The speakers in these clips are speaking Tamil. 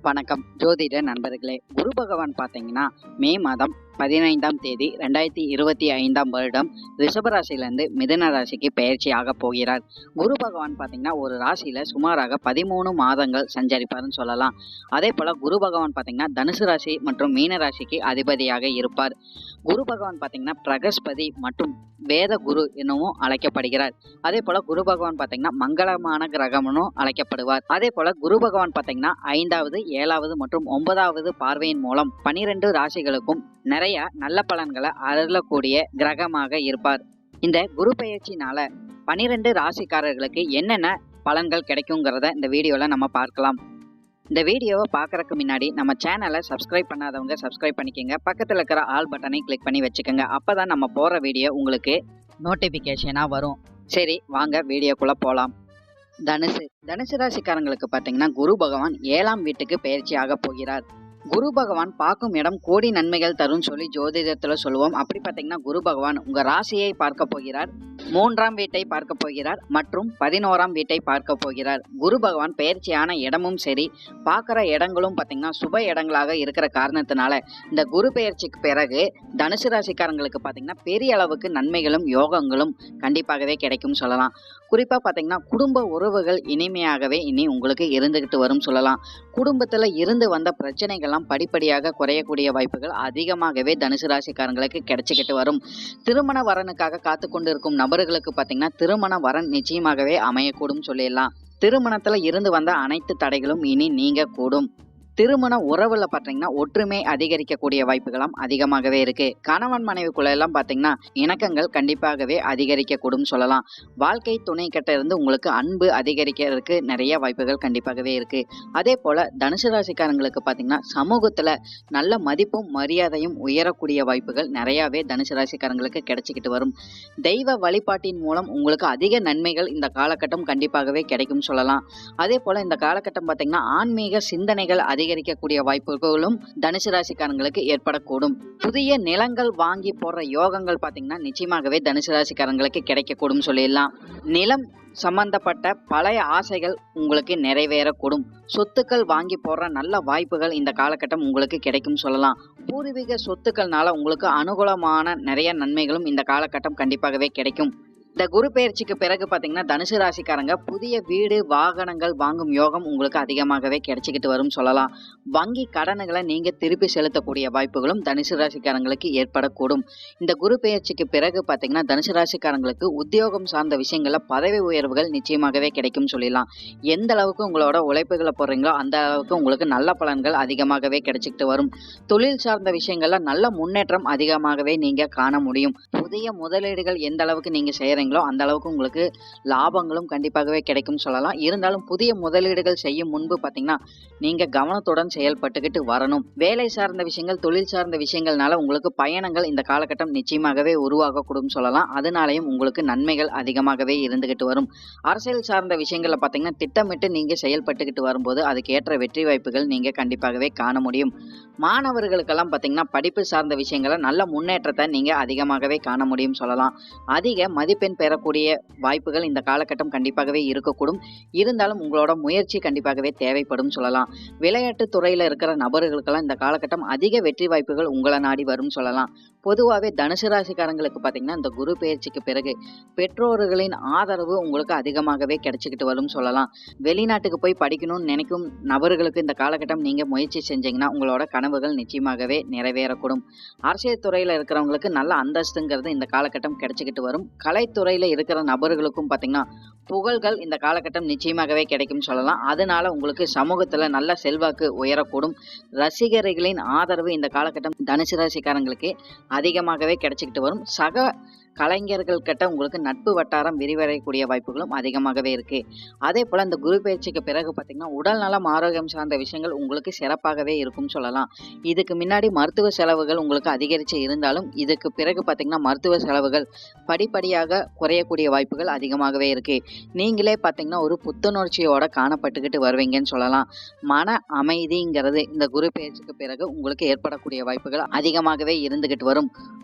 வணக்கம் ஜோதிட நண்பர்களே. குரு பகவான் பார்த்தீங்கன்னா மே மாதம் 15ஆம் தேதி 2025ஆம் வருடம் ரிஷபராசியிலிருந்து மிதுன ராசிக்கு பெயர்ச்சி ஆக போகிறார். குரு பகவான் பார்த்தீங்கன்னா ஒரு ராசியில சுமாராக 13 மாதங்கள் சஞ்சரிப்பார்னு சொல்லலாம். அதே போல குரு பகவான் பார்த்தீங்கன்னா தனுசு ராசி மற்றும் மீன ராசிக்கு அதிபதியாக இருப்பார். குரு பகவான் பார்த்தீங்கன்னா பிரகஸ்பதி மற்றும் வேத குரு எனவும் அழைக்கப்படுகிறார். அதே போல குரு பகவான் பார்த்தீங்கன்னா மங்களமான கிரகம்னு அழைக்கப்படுவார். அதே போல குரு பகவான் பார்த்தீங்கன்னா 5வது 7வது மற்றும் 9வது பார்வையின் மூலம் 12 ராசிகளுக்கும் நிறைய நல்ல பலன்களை அருளக்கூடிய கிரகமாக இருப்பார். இந்த குரு பெயர்ச்சினால 12 ராசிக்காரர்களுக்கு என்னென்ன பலன்கள் கிடைக்குங்கிறத இந்த வீடியோல நம்ம பார்க்கலாம். இந்த வீடியோவை பார்க்கறதுக்கு முன்னாடி நம்ம சேனலை சப்ஸ்கிரைப் பண்ணாதவங்க சப்ஸ்கிரைப் பண்ணிக்கோங்க. பக்கத்தில் இருக்கிற ஆல் பட்டனை கிளிக் பண்ணி வச்சுக்கோங்க. அப்பதான் நம்ம போகிற வீடியோ உங்களுக்கு நோட்டிஃபிகேஷனாக வரும். சரி, வாங்க வீடியோக்குள்ளே போகலாம். தனுசு ராசிக்காரங்களுக்கு பார்த்தீங்கன்னா குரு பகவான் 7ஆம் வீட்டுக்கு பெயர்ச்சி ஆக போகிறார். குரு பகவான் பார்க்கும் இடம் கோடி நன்மைகள் தரும் சொல்லி ஜோதிடத்துல சொல்லுவோம். அப்படி பார்த்தீங்கன்னா குரு பகவான் உங்க ராசியை பார்க்க போகிறார், 3ஆம் வீட்டை பார்க்க போகிறார் மற்றும் 11ஆம் வீட்டை பார்க்க போகிறார். குரு பகவான் பெயர்ச்சியான இடமும் சரி, பார்க்குற இடங்களும் பார்த்தீங்கன்னா சுப இடங்களாக இருக்கிற காரணத்தினால இந்த குரு பெயர்ச்சிக்கு பிறகு தனுசு ராசிக்காரங்களுக்கு பார்த்தீங்கன்னா பெரிய அளவுக்கு நன்மைகளும் யோகங்களும் கண்டிப்பாகவே கிடைக்கும் சொல்லலாம். குறிப்பாக பார்த்தீங்கன்னா குடும்ப உறவுகள் இனிமையாகவே இனி உங்களுக்கு இருந்துகிட்டு வரும் சொல்லலாம். குடும்பத்தில் இருந்து வந்த பிரச்சனைகள்லாம் படிப்படியாக குறையக்கூடிய வாய்ப்புகள் அதிகமாகவே தனுசு ராசிக்காரங்களுக்கு கிடைச்சிக்கிட்டு வரும். திருமண வரனுக்காக காத்து கொண்டு இருக்கும் நபர்களுக்கு பார்த்தீங்கன்னா திருமண வரன் நிச்சயமாகவே அமையக்கூடும் சொல்லிடலாம். திருமணத்தில் இருந்து வந்த அனைத்து தடைகளும் இனி நீங்க கூடும். திருமண உறவுல பார்த்தீங்கன்னா ஒற்றுமை அதிகரிக்கக்கூடிய வாய்ப்புகளும் அதிகமாகவே இருக்கு. கணவன் மனைவிக்குள்ள எல்லாம் பார்த்தீங்கன்னா இணக்கங்கள் கண்டிப்பாகவே அதிகரிக்கக்கூடும் சொல்லலாம். வாழ்க்கை துணை கிட்ட இருந்து உங்களுக்கு அன்பு அதிகரிக்கிறதுக்கு நிறைய வாய்ப்புகள் கண்டிப்பாகவே இருக்கு. அதே போல தனுசு ராசிக்காரங்களுக்கு பார்த்தீங்கன்னா சமூகத்துல நல்ல மதிப்பும் மரியாதையும் உயரக்கூடிய வாய்ப்புகள் நிறையாவே தனுசு ராசிக்காரங்களுக்கு கிடைச்சிக்கிட்டு வரும். தெய்வ வழிபாட்டின் மூலம் உங்களுக்கு அதிக நன்மைகள் இந்த காலகட்டம் கண்டிப்பாகவே கிடைக்கும் சொல்லலாம். அதே போல இந்த காலகட்டம் பார்த்தீங்கன்னா ஆன்மீக சிந்தனைகள் அதிகரிக்கக்கூடிய வாய்ப்புகளும் தனுசு ராசிக்காரங்களுக்கு ஏற்படக்கூடும். புதிய நிலங்கள் வாங்கி போடுற யோகங்கள் பார்த்தீங்கன்னா நிச்சயமாகவே தனுசு ராசிக்காரங்களுக்கு கிடைக்கக்கூடும் சொல்லிடலாம். நிலம் சம்பந்தப்பட்ட பழைய ஆசைகள் உங்களுக்கு நிறைவேறக்கூடும். சொத்துக்கள் வாங்கி போடுற நல்ல வாய்ப்புகள் இந்த காலகட்டம் உங்களுக்கு கிடைக்கும் சொல்லலாம். பூர்வீக சொத்துக்கள்னால உங்களுக்கு அனுகூலமான நிறைய நன்மைகளும் இந்த காலகட்டம் கண்டிப்பாகவே கிடைக்கும். இந்த குரு பெயர்ச்சிக்கு பிறகு பார்த்தீங்கன்னா தனுசு ராசிக்காரங்க புதிய வீடு வாகனங்கள் வாங்கும் யோகம் உங்களுக்கு அதிகமாகவே கிடைச்சிக்கிட்டு வரும் சொல்லலாம். வங்கி கடன்களை நீங்க திருப்பி செலுத்தக்கூடிய வாய்ப்புகளும் தனுசு ராசிக்காரங்களுக்கு ஏற்படக்கூடும். இந்த குரு பெயர்ச்சிக்கு பிறகு பார்த்தீங்கன்னா தனுசு ராசிக்காரங்களுக்கு உத்தியோகம் சார்ந்த விஷயங்கள்ல பதவி உயர்வுகள் நிச்சயமாகவே கிடைக்கும் சொல்லலாம். எந்த அளவுக்கு உங்களோட உழைப்புகளை போடுறீங்களோ அந்த அளவுக்கு உங்களுக்கு நல்ல பலன்கள் அதிகமாகவே கிடைச்சிக்கிட்டு வரும். தொழில் சார்ந்த விஷயங்கள்ல நல்ல முன்னேற்றம் அதிகமாகவே நீங்க காண முடியும். புதிய முதலீடுகள் எந்த அளவுக்கு நீங்க செய்யறீங்களோ அந்த அளவுக்கு உங்களுக்கு லாபங்களும் கண்டிப்பாகவே கிடைக்கும் சொல்லலாம். இருந்தாலும் புதிய முதலீடுகள் செய்யும் முன்பு பார்த்தீங்கன்னா நீங்க கவனத்துடன் செயல்பட்டுக்கிட்டு வரணும். வேலை சார்ந்த விஷயங்கள் தொழில் சார்ந்த விஷயங்கள்னால உங்களுக்கு பயணங்கள் இந்த காலகட்டம் நிச்சயமாகவே உருவாகக்கூடும் சொல்லலாம். அதனாலையும் உங்களுக்கு நன்மைகள் அதிகமாகவே இருந்துகிட்டு வரும். அரசியல் சார்ந்த விஷயங்கள்ல பார்த்தீங்கன்னா திட்டமிட்டு நீங்க செயல்பட்டுக்கிட்டு வரும்போது அதுக்கு ஏற்ற வெற்றி வாய்ப்புகள் நீங்க கண்டிப்பாகவே காண முடியும். மாணவர்களுக்கெல்லாம் பார்த்தீங்கன்னா படிப்பு சார்ந்த விஷயங்களை நல்ல முன்னேற்றத்தை நீங்க அதிகமாகவே காண முடியும் சொல்லலாம். அதிக மதிப்பெண் பெறக்கூடிய வாய்ப்புகள் இந்த காலகட்டம் கண்டிப்பாகவே இருக்கக்கூடும். இருந்தாலும் உங்களோட முயற்சி கண்டிப்பாகவே தேவைப்படும் சொல்லலாம். விளையாட்டு துறையில இருக்கிற நபர்களுக்கெல்லாம் இந்த காலகட்டம் அதிக வெற்றி வாய்ப்புகள் உங்களை நாடி வரும் சொல்லலாம். பொதுவாகவே தனுசு ராசிக்காரங்களுக்கு பார்த்தீங்கன்னா இந்த குரு பெயர்ச்சிக்கு பிறகு பெற்றோர்களின் ஆதரவு உங்களுக்கு அதிகமாகவே கிடைச்சிக்கிட்டு வரும் சொல்லலாம். வெளிநாட்டுக்கு போய் படிக்கணும்னு நினைக்கும் நபர்களுக்கு இந்த காலகட்டம் நீங்க முயற்சி செஞ்சீங்கன்னா உங்களோட கனவுகள் நிச்சயமாகவே நிறைவேறக்கூடும். அரசியல் துறையில இருக்கிறவங்களுக்கு நல்ல அந்தஸ்துங்கிறது இந்த காலகட்டம் கிடைச்சிக்கிட்டு வரும். கலைத்துறையில இருக்கிற நபர்களுக்கும் பார்த்தீங்கன்னா புகழ்கள் இந்த காலகட்டம் நிச்சயமாகவே கிடைக்கும் சொல்லலாம். அதனால உங்களுக்கு சமூகத்துல நல்ல செல்வாக்கு உயரக்கூடும். ரசிகர்களின் ஆதரவு இந்த காலகட்டம் தனுசு ராசிக்காரங்களுக்கு அதிகமாகவே கிடைச்சிக்கிட்டு வரும். சக கலைஞர்கள் கிட்ட உங்களுக்கு நட்பு வட்டாரம் விரிவடையக்கூடிய வாய்ப்புகளும் அதிகமாகவே இருக்கு. அதே போல இந்த குரு பயிற்சிக்கு பிறகு பார்த்தீங்கன்னா உடல் நலம் ஆரோக்கியம் சார்ந்த விஷயங்கள் உங்களுக்கு சிறப்பாகவே இருக்கும் சொல்லலாம். இதுக்கு முன்னாடி மருத்துவ செலவுகள் உங்களுக்கு அதிகரிச்சு இருந்தாலும் இதுக்கு பிறகு பார்த்தீங்கன்னா மருத்துவ செலவுகள் படிப்படியாக குறையக்கூடிய வாய்ப்புகள் அதிகமாகவே இருக்கு. நீங்களே பார்த்தீங்கன்னா ஒரு புத்துணர்ச்சியோட காணப்பட்டுக்கிட்டு வருவீங்கன்னு சொல்லலாம். மன அமைதிங்கிறது இந்த குரு பயிற்சிக்கு பிறகு உங்களுக்கு ஏற்படக்கூடிய வாய்ப்புகள் அதிகமாகவே இருந்துகிட்டு வரும்.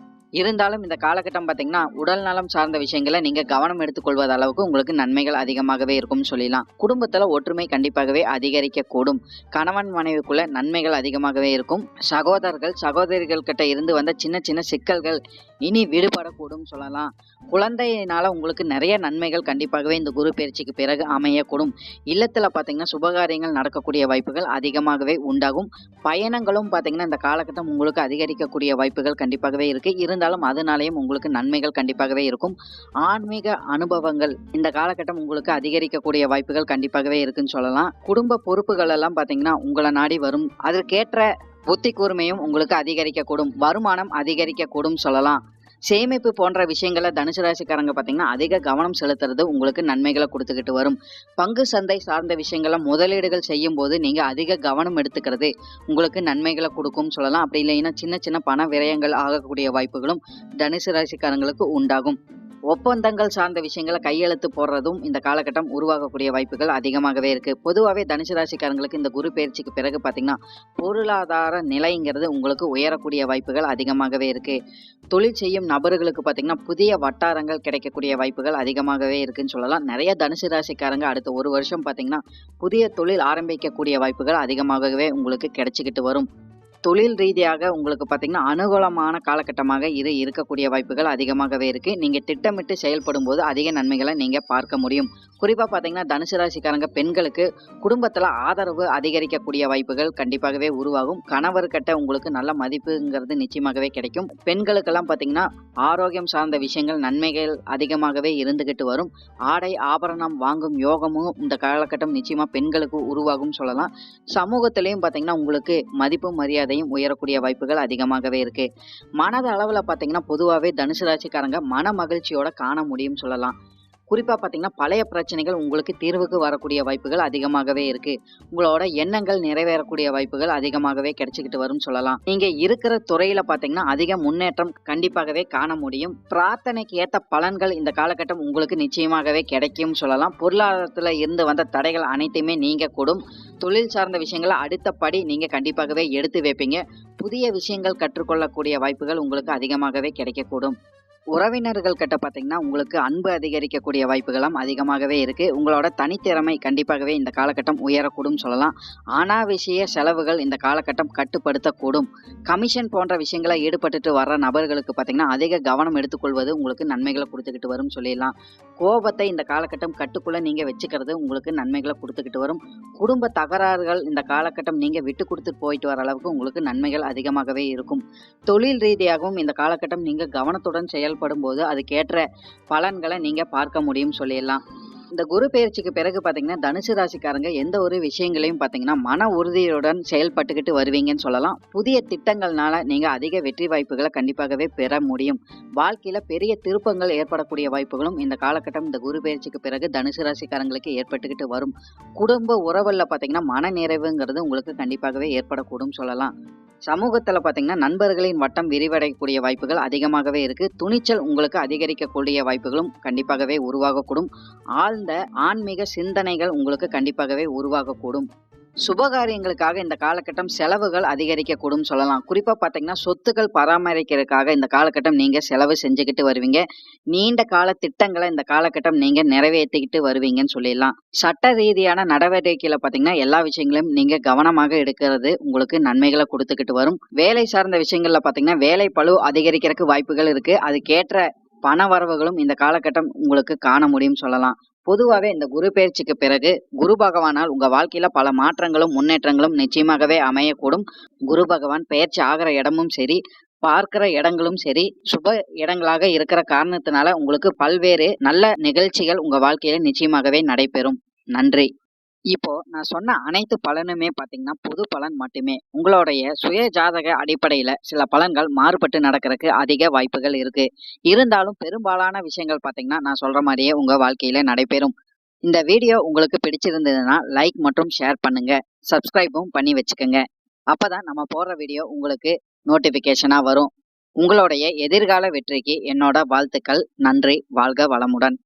இருந்தாலும் இந்த காலகட்டம் பார்த்தீங்கன்னா, உடல் நலம் சார்ந்த விஷயங்கள நீங்க கவனம் எடுத்துக்கொள்வது அளவுக்கு உங்களுக்கு நன்மைகள் அதிகமாகவே இருக்கும்னு சொல்லலாம். குடும்பத்தில ஒற்றுமை கண்டிப்பாகவே அதிகரிக்கக்கூடும். கணவன் மனைவிக்குள்ள நன்மைகள் அதிகமாகவே இருக்கும். சகோதரர்கள், சகோதரிகள் கிட்ட இருந்து வந்த சின்ன சின்ன சிக்கல்கள் இனி விடுபடக்கூடும் சொல்லலாம். குழந்தையினால உங்களுக்கு நிறைய நன்மைகள் கண்டிப்பாகவே இந்த குரு பயிற்சிக்கு பிறகு அமையக்கூடும். இல்லத்துல பார்த்தீங்கன்னா, சுபகாரியங்கள் நடக்கக்கூடிய வாய்ப்புகள் அதிகமாகவே உண்டாகும். பயணங்களும் பார்த்தீங்கன்னா, இந்த காலகட்டம் உங்களுக்கு அதிகரிக்கக்கூடிய வாய்ப்புகள் கண்டிப்பாகவே இருக்கு. இருந்தாலும் அதனாலேயும் உங்களுக்கு நன்மைகள் கண்டிப்பாகவே இருக்கும். ஆன்மீக அனுபவங்கள் இந்த காலகட்டம் உங்களுக்கு அதிகரிக்கக்கூடிய வாய்ப்புகள் கண்டிப்பாகவே இருக்குன்னு சொல்லலாம். குடும்ப பொறுப்புகள் எல்லாம் பார்த்தீங்கன்னா, உங்கள நாடி வரும். அதற்கேற்ற புத்தி கூர்மையும் உங்களுக்கு அதிகரிக்கக்கூடும். வருமானம் அதிகரிக்கக்கூடும் சொல்லலாம். சேமிப்பு போன்ற விஷயங்கள தனுசு ராசிக்காரங்க பார்த்தீங்கன்னா, அதிக கவனம் செலுத்துறது உங்களுக்கு நன்மைகள குடுத்துக்கிட்டு வரும். பங்கு சந்தை சார்ந்த விஷயங்கள முதலீடுகள் செய்யும்போது நீங்க அதிக கவனம் எடுத்துக்கிறது உங்களுக்கு நன்மைகள குடுக்கும்னு சொல்லலாம். அப்படி இல்லைன்னா சின்ன சின்ன பண விரயங்கள் ஆகக்கூடிய வாய்ப்புகளும் தனுசு ராசிக்காரங்களுக்கு உண்டாகும். ஒப்பந்தங்கள் சார்ந்த விஷயங்கள கையெழுத்து போடுறதும் இந்த காலகட்டம் உருவாகக்கூடிய வாய்ப்புகள் அதிகமாகவே இருக்கு. பொதுவாவே தனுசு ராசிக்காரங்களுக்கு இந்த குரு பெயர்ச்சிக்கு பிறகு பார்த்தீங்கன்னா, பொருளாதார நிலைங்கிறது உங்களுக்கு உயரக்கூடிய வாய்ப்புகள் அதிகமாகவே இருக்கு. தொழில் செய்யும் நபர்களுக்கு பார்த்தீங்கன்னா, புதிய வட்டாரங்கள் கிடைக்கக்கூடிய வாய்ப்புகள் அதிகமாகவே இருக்குன்னு சொல்லலாம். நிறைய தனுசு ராசிக்காரங்க அடுத்த 1 வருஷம் பார்த்தீங்கன்னா, புதிய தொழில் ஆரம்பிக்கக்கூடிய வாய்ப்புகள் அதிகமாகவே உங்களுக்கு கிடைச்சுக்கிட்டு வரும். தொழில் ரீதியாக உங்களுக்கு பார்த்தீங்கன்னா, அனுகூலமான காலகட்டமாக இது இருக்கக்கூடிய வாய்ப்புகள் அதிகமாகவே இருக்கு. நீங்க திட்டமிட்டு செயல்படும்போது அதிக நன்மைகள நீங்க பார்க்க முடியும். குறிப்பா பார்த்தீங்கன்னா, தனுசு ராசிக்காரங்க பெண்களுக்கு குடும்பத்தில ஆதரவு அதிகரிக்கக்கூடிய வாய்ப்புகள் கண்டிப்பாகவே உருவாகும். கணவர்கிட்ட உங்களுக்கு நல்ல மதிப்புங்கிறது நிச்சயமாகவே கிடைக்கும். பெண்களுக்கெல்லாம் பார்த்தீங்கன்னா, ஆரோக்கியம் சார்ந்த விஷயங்கள் நன்மைகள் அதிகமாகவே இருந்துகிட்டு வரும். ஆடை, ஆபரணம் வாங்கும் யோகமும் இந்த காலகட்டம் நிச்சயமா பெண்களுக்கு உருவாகும்னு சொல்லலாம். சமூகத்திலயும் பார்த்தீங்கன்னா, உங்களுக்கு மதிப்பும் மரியாதையும் உயரக்கூடிய வாய்ப்புகள் அதிகமாகவே இருக்கு. மனது அளவுல பார்த்தீங்கன்னா, பொதுவாவே தனுசு ராசிக்காரங்க மன மகிழ்ச்சியோட காண முடியும்னு சொல்லலாம். குறிப்பா பார்த்தீங்கன்னா, பழைய பிரச்சனைகள் உங்களுக்கு தீர்வுக்கு வரக்கூடிய வாய்ப்புகள் அதிகமாகவே இருக்கு. உங்களோட எண்ணங்கள் நிறைவேறக்கூடிய வாய்ப்புகள் அதிகமாகவே கிடைச்சுக்கிட்டு வரும்னு சொல்லலாம். நீங்க இருக்கிற துறையில பார்த்தீங்கன்னா, அதிக முன்னேற்றம் கண்டிப்பாகவே காண முடியும். பிரார்த்தனைக்கு ஏத்த பலன்கள் இந்த காலகட்டம் உங்களுக்கு நிச்சயமாகவே கிடைக்கும்னு சொல்லலாம். பொருளாதாரத்துல இருந்து வந்த தடைகள் அனைத்தையுமே நீங்கக்கூடும். தொழில் சார்ந்த விஷயங்கள அடுத்த படி நீங்க கண்டிப்பாகவே எடுத்து வைப்பீங்க. புதிய விஷயங்கள் கற்றுக்கொள்ளக்கூடிய வாய்ப்புகள் உங்களுக்கு அதிகமாகவே கிடைக்கக்கூடும். உறவினர்கள் கிட்ட பார்த்தீங்கன்னா, உங்களுக்கு அன்பு அதிகரிக்கக்கூடிய வாய்ப்புகளும் அதிகமாகவே இருக்கு. உங்களோட தனித்திறமை கண்டிப்பாகவே இந்த காலகட்டம் உயரக்கூடும்னு சொல்லலாம். அனாவசிய செலவுகள் இந்த காலகட்டம் கட்டுப்படுத்தக்கூடும். கமிஷன் போன்ற விஷயங்கள ஈடுபட்டுட்டு வர்ற நபர்களுக்கு பார்த்தீங்கன்னா, அதிக கவனம் எடுத்துக்கொள்வது உங்களுக்கு நன்மைகள குடுத்துக்கிட்டு வரும்னு சொல்லிடலாம். கோபத்தை இந்த காலகட்டம் கட்டுக்குள்ள நீங்க வச்சுக்கிறது உங்களுக்கு நன்மைகள குடுத்துக்கிட்டு வரும். குடும்ப தகராறுகள் இந்த காலகட்டம் நீங்க விட்டு குடுத்துட்டு போயிட்டு வர அளவுக்கு உங்களுக்கு நன்மைகள் அதிகமாகவே இருக்கும். தொழில் ரீதியாகவும் இந்த காலகட்டம் நீங்க கவனத்துடன் செயல்படும்போது அதுக்கேற்ற பலன்கள நீங்க பார்க்க முடியும்னு சொல்லிடலாம். இந்த குரு பெயர்ச்சிக்கு பிறகு பார்த்தீங்கன்னா, தனுசு ராசிக்காரங்க எந்த ஒரு விஷயங்களையும் பார்த்தீங்கன்னா, மன உறுதியுடன் செயல்பட்டுக்கிட்டு வருவீங்கன்னு சொல்லலாம். புதிய திட்டங்கள்னால நீங்க அதிக வெற்றி வாய்ப்புகள கண்டிப்பாகவே பெற முடியும். வாழ்க்கையில பெரிய திருப்பங்கள் ஏற்படக்கூடிய வாய்ப்புகளும் இந்த காலகட்டம் இந்த குரு பெயர்ச்சிக்கு பிறகு தனுசு ராசிக்காரங்களுக்கு ஏற்பட்டுக்கிட்டு வரும். குடும்ப உறவுல பார்த்தீங்கன்னா, மனநிறைவுங்கிறது உங்களுக்கு கண்டிப்பாகவே ஏற்படக்கூடும் சொல்லலாம். சமூகத்துல பார்த்தீங்கன்னா, நண்பர்களின் வட்டம் விரிவடையக்கூடிய வாய்ப்புகள் அதிகமாகவே இருக்கு. துணிச்சல் உங்களுக்கு அதிகரிக்கக்கூடிய வாய்ப்புகளும் கண்டிப்பாகவே உருவாகக்கூடும். ஆழ்ந்த ஆன்மீக சிந்தனைகள் உங்களுக்கு கண்டிப்பாகவே உருவாகக்கூடும். சுபகாரியங்களுக்காக இந்த காலகட்டம் செலவுகள் அதிகரிக்கக்கூடும் சொல்லலாம். குறிப்பா பார்த்தீங்கன்னா, சொத்துக்கள் பராமரிக்கிறதுக்காக இந்த காலகட்டம் நீங்க செலவு செஞ்சுக்கிட்டு வருவீங்க. நீண்ட கால திட்டங்கள இந்த காலகட்டம் நீங்க நிறைவேத்திக்கிட்டு வருவீங்கன்னு சொல்லிடலாம். சட்ட ரீதியான நடவடிக்கையில பார்த்தீங்கன்னா, எல்லா விஷயங்களையும் நீங்க கவனமாக எடுக்கிறது உங்களுக்கு நன்மைகள குடுத்துக்கிட்டு வரும். வேலை சார்ந்த விஷயங்கள்ல பார்த்தீங்கன்னா, வேலை பளு அதிகரிக்கிறதுக்கு வாய்ப்புகள் இருக்கு. அதுக்கேற்ற பண வரவுகளும் இந்த காலகட்டம் உங்களுக்கு காண முடியும்னு சொல்லலாம். பொதுவாவே இந்த குரு பெயர்ச்சிக்கு பிறகு குரு பகவானால் உங்க வாழ்க்கையில பல மாற்றங்களும், முன்னேற்றங்களும் நிச்சயமாகவே அமையக்கூடும். குரு பகவான் பெயர்ச்சி ஆகுற இடமும் சரி, பார்க்கிற இடங்களும் சரி, சுப இடங்களாக இருக்கிற காரணத்தினால உங்களுக்கு பல்வேறு நல்ல நிகழ்ச்சிகள் உங்க வாழ்க்கையில நிச்சயமாகவே நடைபெறும். நன்றி. இப்போ நான் சொன்ன அனைத்து பலனுமே பார்த்தீங்கன்னா, பொது பலன் மட்டுமே. உங்களுடைய சுய ஜாதக அடிப்படையில சில பலன்கள் மாறுபட்டு நடக்கறக்கு அதிக வாய்ப்புகள் இருக்கு. இருந்தாலும் பெரும்பாலான விஷயங்கள் பார்த்தீங்கன்னா, நான் சொல்ற மாரியே உங்க வாழ்க்கையில நடைபெறும். இந்த வீடியோ உங்களுக்கு பிடிச்சிருந்ததுன்னா, லைக் மற்றும் ஷேர் பண்ணுங்க. சப்ஸ்கிரைபும் பண்ணி வச்சுக்கங்க. அப்பதான் நம்ம போடுற வீடியோ உங்களுக்கு நோட்டிஃபிகேஷனா வரும். உங்களுடைய எதிர்கால வெற்றிக்கு என்னோட வாழ்த்துக்கள். நன்றி. வாழ்க வளமுடன்.